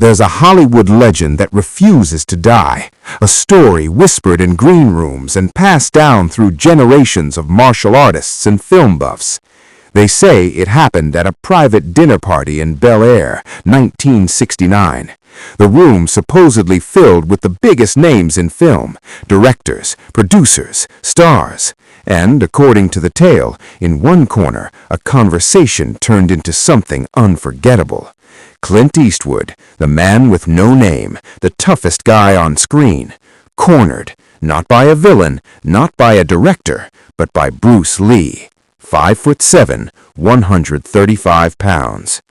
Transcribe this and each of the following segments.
There's a Hollywood legend that refuses to die, a story whispered in green rooms and passed down through generations of martial artists and film buffs. They say it happened at a private dinner party in Bel Air, 1969. The room supposedly filled with the biggest names in film, directors, producers, stars. And, according to the tale, in one corner, a conversation turned into something unforgettable. Clint Eastwood, the man with no name, the toughest guy on screen, cornered, not by a villain, not by a director, but by Bruce Lee, 5'7", 135 pounds.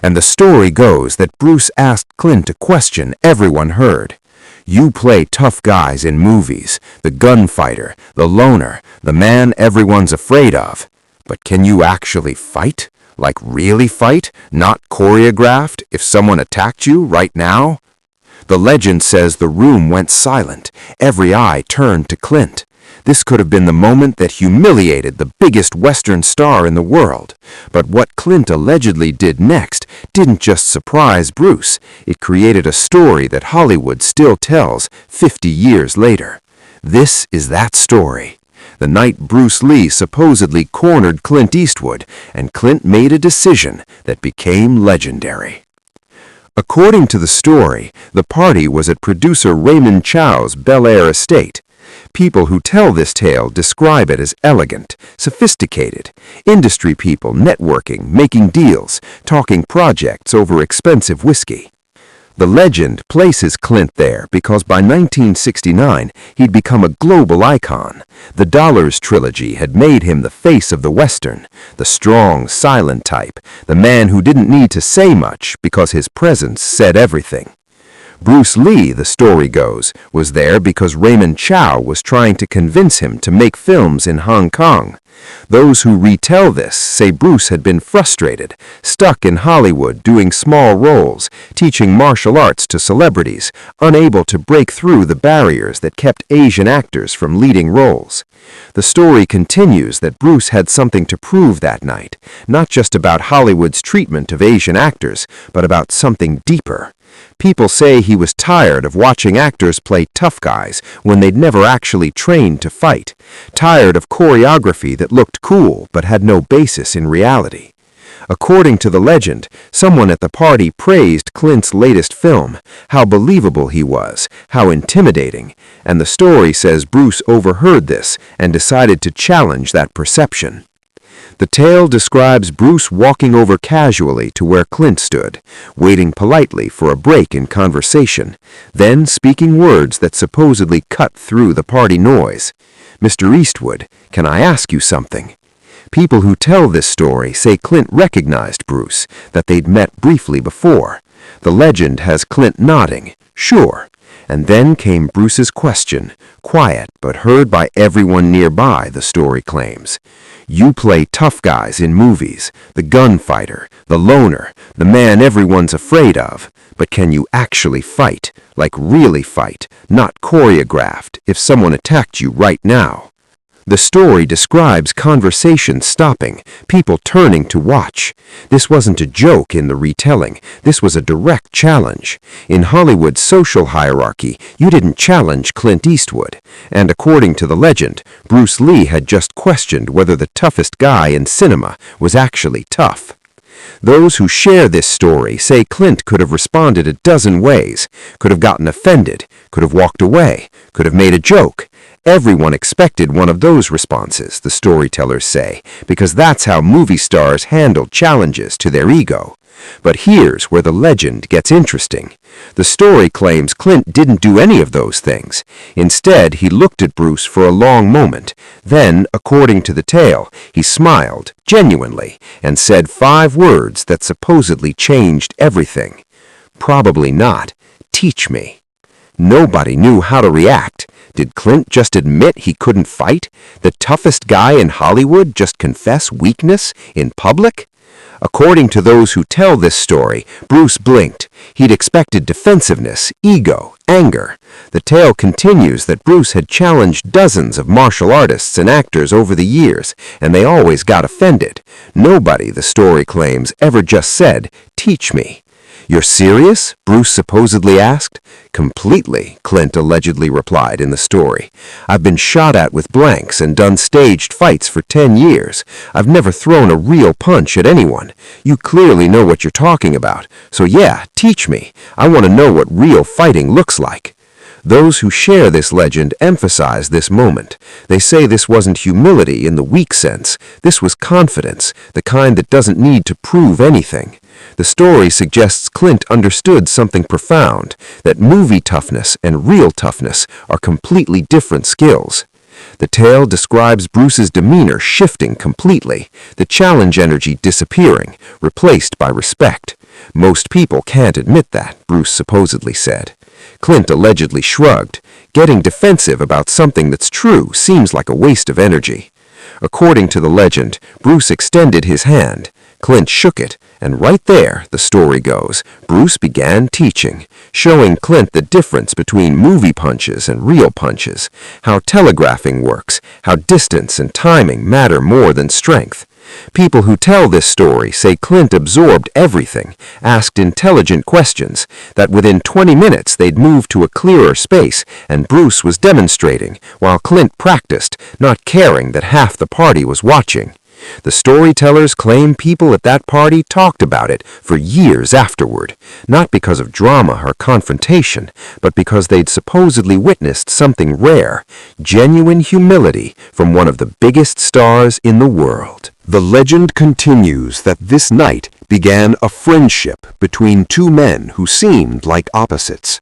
And the story goes that Bruce asked Clint a question everyone heard. You play tough guys in movies, the gunfighter, the loner, the man everyone's afraid of. But can you actually fight? Like really fight, not choreographed, if someone attacked you right now? The legend says the room went silent. Every eye turned to Clint. This could have been the moment that humiliated the biggest Western star in the world. But what Clint allegedly did next didn't just surprise Bruce. It created a story that Hollywood still tells 50 years later. This is that story. The night Bruce Lee supposedly cornered Clint Eastwood, and Clint made a decision that became legendary. According to the story, the party was at producer Raymond Chow's Bel Air estate. People who tell this tale describe it as elegant, sophisticated, industry people networking, making deals, talking projects over expensive whiskey. The legend places Clint there because by 1969 he'd become a global icon. The Dollars trilogy had made him the face of the Western, the strong, silent type, the man who didn't need to say much because his presence said everything. Bruce Lee, the story goes, was there because Raymond Chow was trying to convince him to make films in Hong Kong. Those who retell this say Bruce had been frustrated, stuck in Hollywood doing small roles, teaching martial arts to celebrities, unable to break through the barriers that kept Asian actors from leading roles. The story continues that Bruce had something to prove that night, not just about Hollywood's treatment of Asian actors, but about something deeper. People say he was tired of watching actors play tough guys when they'd never actually trained to fight, tired of choreography that looked cool but had no basis in reality. According to the legend, someone at the party praised Clint's latest film, how believable he was, how intimidating, and the story says Bruce overheard this and decided to challenge that perception. The tale describes Bruce walking over casually to where Clint stood, waiting politely for a break in conversation, then speaking words that supposedly cut through the party noise. "Mr. Eastwood, can I ask you something?" People who tell this story say Clint recognized Bruce, that they'd met briefly before. The legend has Clint nodding, "Sure." And then came Bruce's question, quiet but heard by everyone nearby, the story claims. You play tough guys in movies, the gunfighter, the loner, the man everyone's afraid of. But can you actually fight, like really fight, not choreographed, if someone attacked you right now? The story describes conversations stopping, people turning to watch. This wasn't a joke in the retelling. This was a direct challenge. In Hollywood's social hierarchy, you didn't challenge Clint Eastwood. And according to the legend, Bruce Lee had just questioned whether the toughest guy in cinema was actually tough. Those who share this story say Clint could have responded a dozen ways, could have gotten offended, could have walked away, could have made a joke. Everyone expected one of those responses, the storytellers say, because that's how movie stars handled challenges to their ego. But here's where the legend gets interesting. The story claims Clint didn't do any of those things. Instead, he looked at Bruce for a long moment. Then, according to the tale, he smiled, genuinely, and said 5 words that supposedly changed everything. Probably not. Teach me. Nobody knew how to react. Did Clint just admit he couldn't fight? The toughest guy in Hollywood just confess weakness in public? According to those who tell this story, Bruce blinked. He'd expected defensiveness, ego, anger. The tale continues that Bruce had challenged dozens of martial artists and actors over the years, and they always got offended. Nobody, the story claims, ever just said, "Teach me." "You're serious?" Bruce supposedly asked. "Completely," Clint allegedly replied in the story. "I've been shot at with blanks and done staged fights for 10 years. I've never thrown a real punch at anyone. You clearly know what you're talking about. So yeah, teach me. I want to know what real fighting looks like." Those who share this legend emphasize this moment. They say this wasn't humility in the weak sense. This was confidence, the kind that doesn't need to prove anything. The story suggests Clint understood something profound, that movie toughness and real toughness are completely different skills. The tale describes Bruce's demeanor shifting completely, the challenge energy disappearing, replaced by respect. "Most people can't admit that," Bruce supposedly said. Clint allegedly shrugged. Getting defensive about something that's true seems like a waste of energy. According to the legend, Bruce extended his hand. Clint shook it, and right there, the story goes, Bruce began teaching, showing Clint the difference between movie punches and real punches, how telegraphing works, how distance and timing matter more than strength. People who tell this story say Clint absorbed everything, asked intelligent questions, that within 20 minutes they'd moved to a clearer space, and Bruce was demonstrating, while Clint practiced, not caring that half the party was watching. The storytellers claim people at that party talked about it for years afterward, not because of drama or confrontation, but because they'd supposedly witnessed something rare, genuine humility from one of the biggest stars in the world. The legend continues that this night began a friendship between two men who seemed like opposites.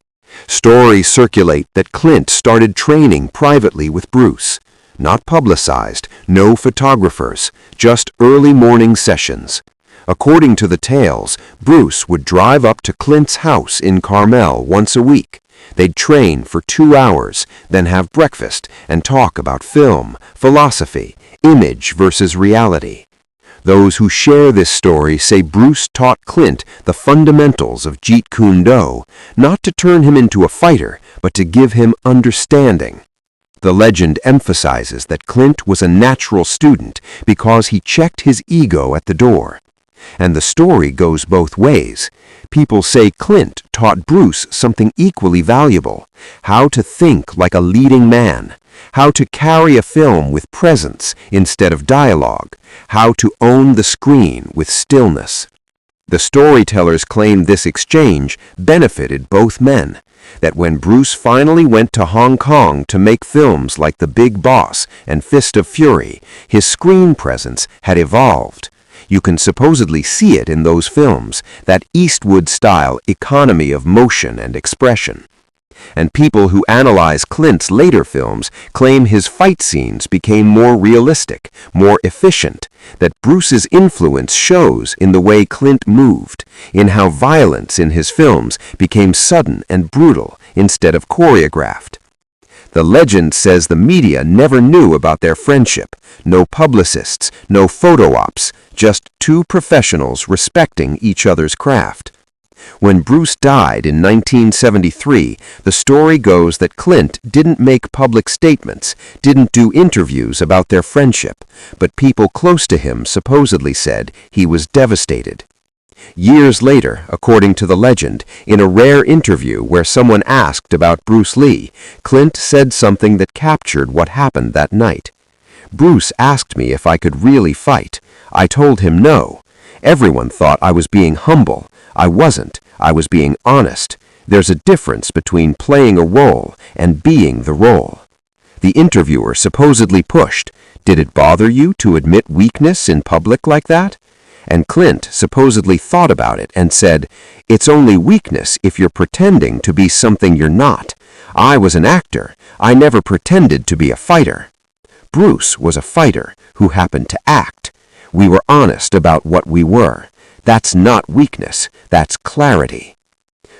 Stories circulate that Clint started training privately with Bruce. Not publicized, no photographers, just early morning sessions. According to the tales, Bruce would drive up to Clint's house in Carmel once a week. They'd train for 2 hours, then have breakfast and talk about film, philosophy, image versus reality. Those who share this story say Bruce taught Clint the fundamentals of Jeet Kune Do, not to turn him into a fighter, but to give him understanding. The legend emphasizes that Clint was a natural student because he checked his ego at the door. And the story goes both ways. People say Clint taught Bruce something equally valuable, how to think like a leading man, how to carry a film with presence instead of dialogue, how to own the screen with stillness. The storytellers claim this exchange benefited both men, that when Bruce finally went to Hong Kong to make films like The Big Boss and Fist of Fury, his screen presence had evolved. You can supposedly see it in those films, that Eastwood-style economy of motion and expression. And people who analyze Clint's later films claim his fight scenes became more realistic, more efficient, that Bruce's influence shows in the way Clint moved, in how violence in his films became sudden and brutal instead of choreographed. The legend says the media never knew about their friendship, no publicists, no photo ops, just two professionals respecting each other's craft. When Bruce died in 1973, the story goes that Clint didn't make public statements, didn't do interviews about their friendship, but people close to him supposedly said he was devastated. Years later, according to the legend, in a rare interview where someone asked about Bruce Lee, Clint said something that captured what happened that night. "Bruce asked me if I could really fight. I told him no. Everyone thought I was being humble. I wasn't. I was being honest. There's a difference between playing a role and being the role." The interviewer supposedly pushed, "Did it bother you to admit weakness in public like that?" And Clint supposedly thought about it and said, "It's only weakness if you're pretending to be something you're not. I was an actor. I never pretended to be a fighter." Bruce was a fighter who happened to act. We were honest about what we were. That's not weakness, that's clarity.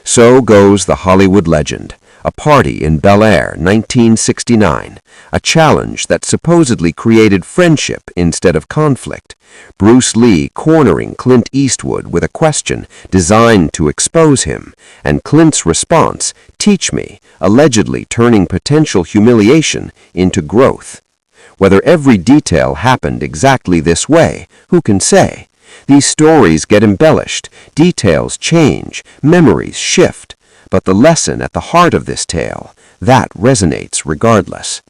So goes the Hollywood legend. A party in Bel Air, 1969. A challenge that supposedly created friendship instead of conflict. Bruce Lee cornering Clint Eastwood with a question designed to expose him, and Clint's response, "Teach me," allegedly turning potential humiliation into growth. Whether every detail happened exactly this way, who can say? These stories get embellished, details change, memories shift, but the lesson at the heart of this tale, that resonates regardless.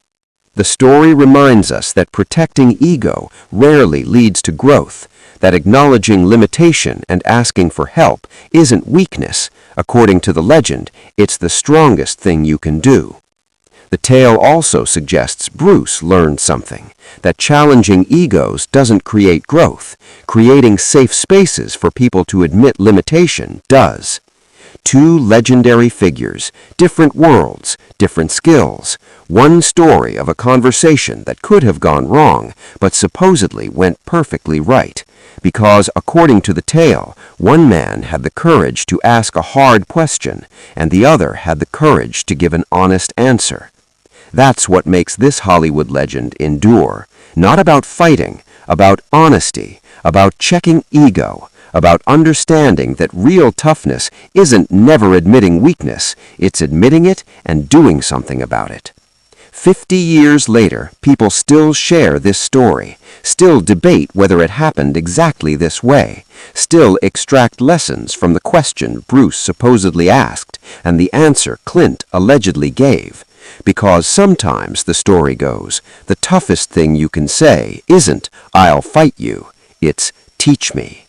The story reminds us that protecting ego rarely leads to growth, that acknowledging limitation and asking for help isn't weakness. According to the legend, it's the strongest thing you can do. The tale also suggests Bruce learned something, that challenging egos doesn't create growth. Creating safe spaces for people to admit limitation does. Two legendary figures, different worlds, different skills, one story of a conversation that could have gone wrong, but supposedly went perfectly right. Because, according to the tale, one man had the courage to ask a hard question, and the other had the courage to give an honest answer. That's what makes this Hollywood legend endure. Not about fighting, about honesty, about checking ego, about understanding that real toughness isn't never admitting weakness, it's admitting it and doing something about it. 50 years later, people still share this story, still debate whether it happened exactly this way, still extract lessons from the question Bruce supposedly asked and the answer Clint allegedly gave. Because sometimes, the story goes, the toughest thing you can say isn't, "I'll fight you," it's, "Teach me."